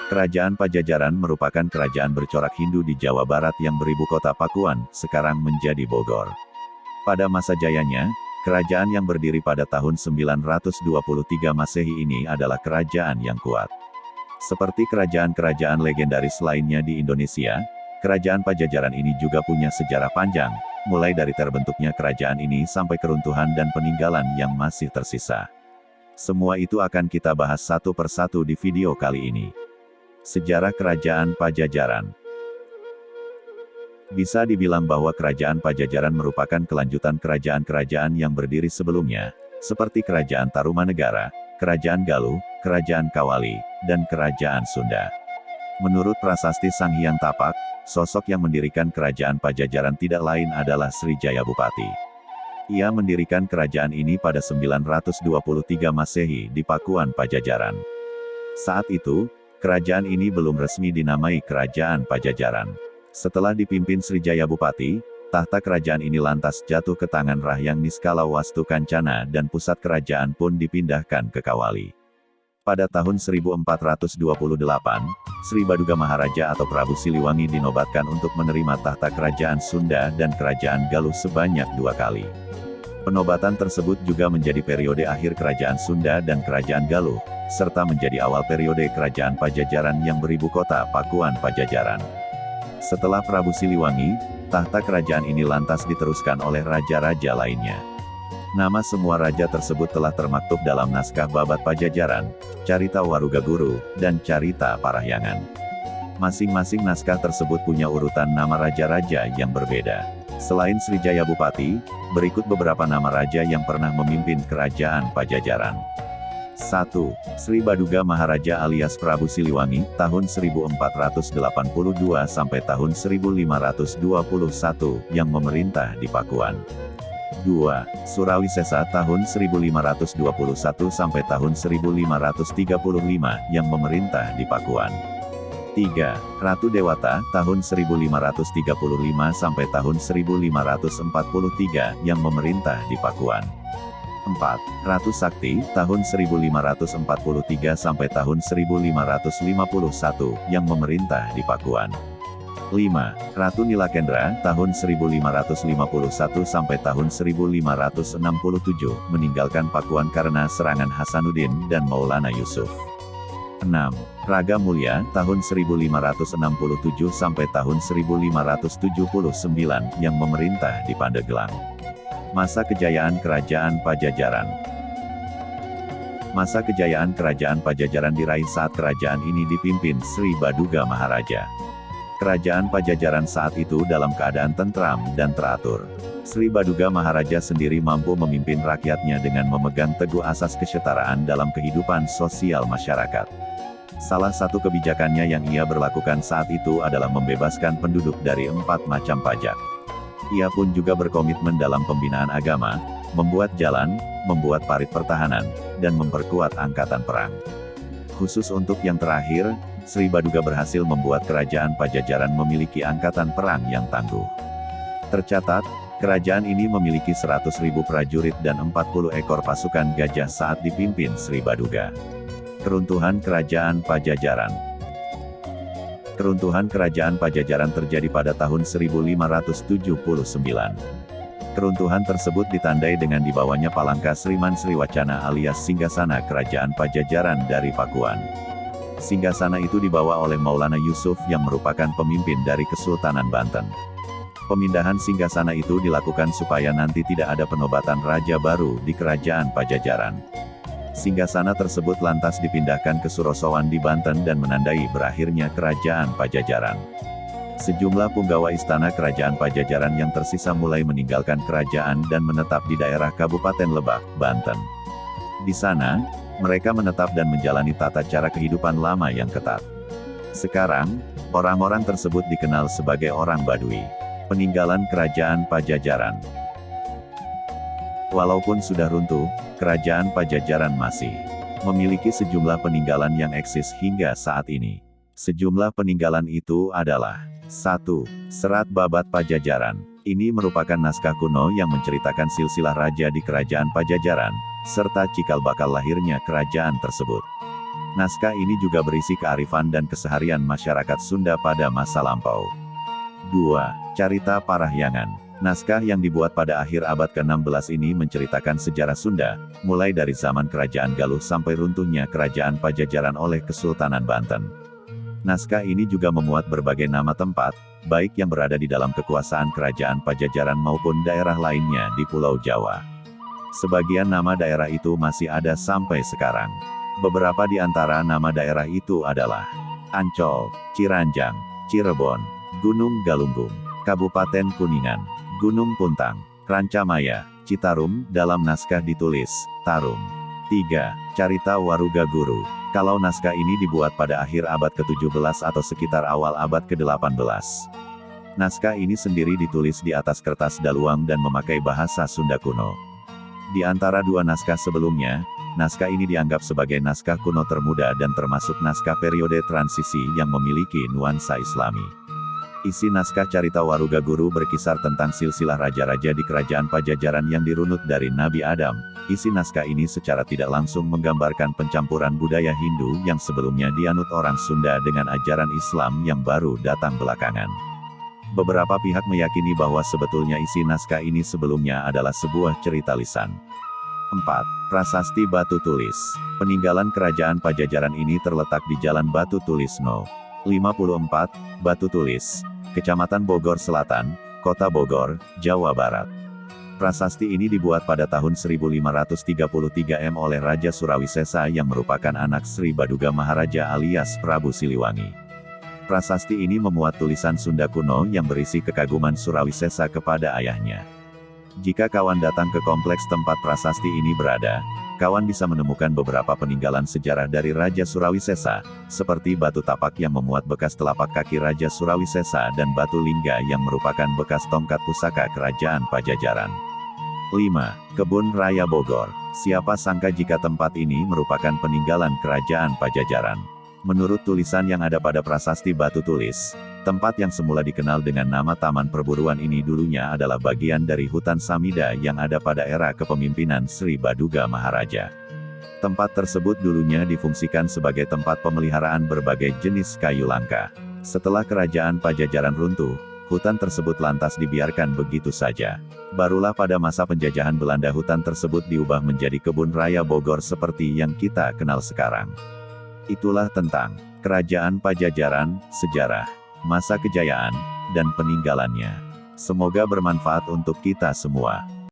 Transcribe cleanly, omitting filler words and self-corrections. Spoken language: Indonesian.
Kerajaan Pajajaran merupakan kerajaan bercorak Hindu di Jawa Barat yang beribu kota Pakuan, sekarang menjadi Bogor. Pada masa jayanya, kerajaan yang berdiri pada tahun 923 Masehi ini adalah kerajaan yang kuat. Seperti kerajaan-kerajaan legendaris lainnya di Indonesia, kerajaan Pajajaran ini juga punya sejarah panjang, mulai dari terbentuknya kerajaan ini sampai keruntuhan dan peninggalan yang masih tersisa. Semua itu akan kita bahas satu persatu di video kali ini. Sejarah Kerajaan Pajajaran. Bisa dibilang bahwa Kerajaan Pajajaran merupakan kelanjutan kerajaan-kerajaan yang berdiri sebelumnya, seperti Kerajaan Tarumanegara, Kerajaan Galuh, Kerajaan Kawali, dan Kerajaan Sunda. Menurut prasasti Sang Hyang Tapak, sosok yang mendirikan Kerajaan Pajajaran tidak lain adalah Srijaya Bupati. Ia mendirikan kerajaan ini pada 923 Masehi di Pakuan, Pajajaran. Saat itu, kerajaan ini belum resmi dinamai Kerajaan Pajajaran. Setelah dipimpin Srijaya Bupati, tahta kerajaan ini lantas jatuh ke tangan Rahyang Niskala Wastu Kancana dan pusat kerajaan pun dipindahkan ke Kawali. Pada tahun 1428, Sri Baduga Maharaja atau Prabu Siliwangi dinobatkan untuk menerima tahta kerajaan Sunda dan kerajaan Galuh sebanyak 2 kali. Penobatan tersebut juga menjadi periode akhir kerajaan Sunda dan kerajaan Galuh, serta menjadi awal periode kerajaan Pajajaran yang beribu kota Pakuan, Pajajaran. Setelah Prabu Siliwangi, tahta kerajaan ini lantas diteruskan oleh raja-raja lainnya. Nama semua raja tersebut telah termaktub dalam naskah Babat Pajajaran, Carita Warugaguru, dan Carita Parahyangan. Masing-masing naskah tersebut punya urutan nama raja-raja yang berbeda. Selain Srijaya Bupati, berikut beberapa nama raja yang pernah memimpin kerajaan Pajajaran. 1. Sri Baduga Maharaja alias Prabu Siliwangi, tahun 1482 sampai tahun 1521, yang memerintah di Pakuan. 2. Surawisesa tahun 1521 sampai tahun 1535, yang memerintah di Pakuan. 3. Ratu Dewata, tahun 1535 sampai tahun 1543, yang memerintah di Pakuan. 4. Ratu Sakti, tahun 1543 sampai tahun 1551, yang memerintah di Pakuan. 5. Ratu Nilakendra, tahun 1551 sampai tahun 1567, meninggalkan Pakuan karena serangan Hasanuddin dan Maulana Yusuf. 6. Raga Mulya, tahun 1567 sampai tahun 1579, yang memerintah di Pandeglang. Masa kejayaan Kerajaan Pajajaran. Masa kejayaan Kerajaan Pajajaran diraih saat kerajaan ini dipimpin Sri Baduga Maharaja. Kerajaan Pajajaran saat itu dalam keadaan tentram dan teratur. Sri Baduga Maharaja sendiri mampu memimpin rakyatnya dengan memegang teguh asas kesetaraan dalam kehidupan sosial masyarakat. Salah satu kebijakannya yang ia berlakukan saat itu adalah membebaskan penduduk dari 4 macam pajak. Ia pun juga berkomitmen dalam pembinaan agama, membuat jalan, membuat parit pertahanan, dan memperkuat angkatan perang. Khusus untuk yang terakhir, Sri Baduga berhasil membuat kerajaan Pajajaran memiliki angkatan perang yang tangguh. Tercatat, kerajaan ini memiliki 100.000 prajurit dan 40 ekor pasukan gajah saat dipimpin Sri Baduga. Keruntuhan Kerajaan Pajajaran. Keruntuhan Kerajaan Pajajaran terjadi pada tahun 1579. Keruntuhan tersebut ditandai dengan dibawanya Palangka Sriman Sriwacana alias Singgasana Kerajaan Pajajaran dari Pakuan. Singgasana itu dibawa oleh Maulana Yusuf yang merupakan pemimpin dari Kesultanan Banten. Pemindahan Singgasana itu dilakukan supaya nanti tidak ada penobatan raja baru di Kerajaan Pajajaran. Singgasana tersebut lantas dipindahkan ke Surosowan di Banten dan menandai berakhirnya Kerajaan Pajajaran. Sejumlah punggawa istana Kerajaan Pajajaran yang tersisa mulai meninggalkan kerajaan dan menetap di daerah Kabupaten Lebak, Banten. Di sana, mereka menetap dan menjalani tata cara kehidupan lama yang ketat. Sekarang, orang-orang tersebut dikenal sebagai orang Baduy. Peninggalan Kerajaan Pajajaran. Walaupun sudah runtuh, Kerajaan Pajajaran masih memiliki sejumlah peninggalan yang eksis hingga saat ini. Sejumlah peninggalan itu adalah 1. Serat Babat Pajajaran. Ini merupakan naskah kuno yang menceritakan silsilah raja di Kerajaan Pajajaran, serta cikal bakal lahirnya kerajaan tersebut. Naskah ini juga berisi kearifan dan keseharian masyarakat Sunda pada masa lampau. 2. Carita Parahyangan. Naskah yang dibuat pada akhir abad ke-16 ini menceritakan sejarah Sunda, mulai dari zaman Kerajaan Galuh sampai runtuhnya Kerajaan Pajajaran oleh Kesultanan Banten. Naskah ini juga memuat berbagai nama tempat, baik yang berada di dalam kekuasaan Kerajaan Pajajaran maupun daerah lainnya di Pulau Jawa. Sebagian nama daerah itu masih ada sampai sekarang. Beberapa di antara nama daerah itu adalah Ancol, Ciranjang, Cirebon, Gunung Galunggung, Kabupaten Kuningan, Gunung Puntang, Rancamaya, Citarum. Dalam naskah ditulis Tarum. 3. Carita Waruga Guru. Kalau naskah ini dibuat pada akhir abad ke-17 atau sekitar awal abad ke-18. Naskah ini sendiri ditulis di atas kertas daluang dan memakai bahasa Sunda kuno. Di antara dua naskah sebelumnya, naskah ini dianggap sebagai naskah kuno termuda dan termasuk naskah periode transisi yang memiliki nuansa Islami. Isi naskah Carita Waruga Guru berkisar tentang silsilah raja-raja di Kerajaan Pajajaran yang dirunut dari Nabi Adam. Isi naskah ini secara tidak langsung menggambarkan pencampuran budaya Hindu yang sebelumnya dianut orang Sunda dengan ajaran Islam yang baru datang belakangan. Beberapa pihak meyakini bahwa sebetulnya isi naskah ini sebelumnya adalah sebuah cerita lisan. 4. Prasasti Batu Tulis. Peninggalan Kerajaan Pajajaran ini terletak di Jalan Batu Tulis No. 54, Batu Tulis, Kecamatan Bogor Selatan, Kota Bogor, Jawa Barat. Prasasti ini dibuat pada tahun 1533 oleh Raja Surawisesa yang merupakan anak Sri Baduga Maharaja alias Prabu Siliwangi. Prasasti ini memuat tulisan Sunda kuno yang berisi kekaguman Surawisesa kepada ayahnya. Jika kawan datang ke kompleks tempat prasasti ini berada, kawan bisa menemukan beberapa peninggalan sejarah dari Raja Surawisesa, seperti batu tapak yang memuat bekas telapak kaki Raja Surawisesa dan batu lingga yang merupakan bekas tongkat pusaka Kerajaan Pajajaran. 5. Kebun Raya Bogor. Siapa sangka jika tempat ini merupakan peninggalan Kerajaan Pajajaran. Menurut tulisan yang ada pada prasasti Batu Tulis, tempat yang semula dikenal dengan nama Taman Perburuan ini dulunya adalah bagian dari hutan Samida yang ada pada era kepemimpinan Sri Baduga Maharaja. Tempat tersebut dulunya difungsikan sebagai tempat pemeliharaan berbagai jenis kayu langka. Setelah Kerajaan Pajajaran runtuh, hutan tersebut lantas dibiarkan begitu saja. Barulah pada masa penjajahan Belanda hutan tersebut diubah menjadi Kebun Raya Bogor seperti yang kita kenal sekarang. Itulah tentang Kerajaan Pajajaran, sejarah, masa kejayaan, dan peninggalannya. Semoga bermanfaat untuk kita semua.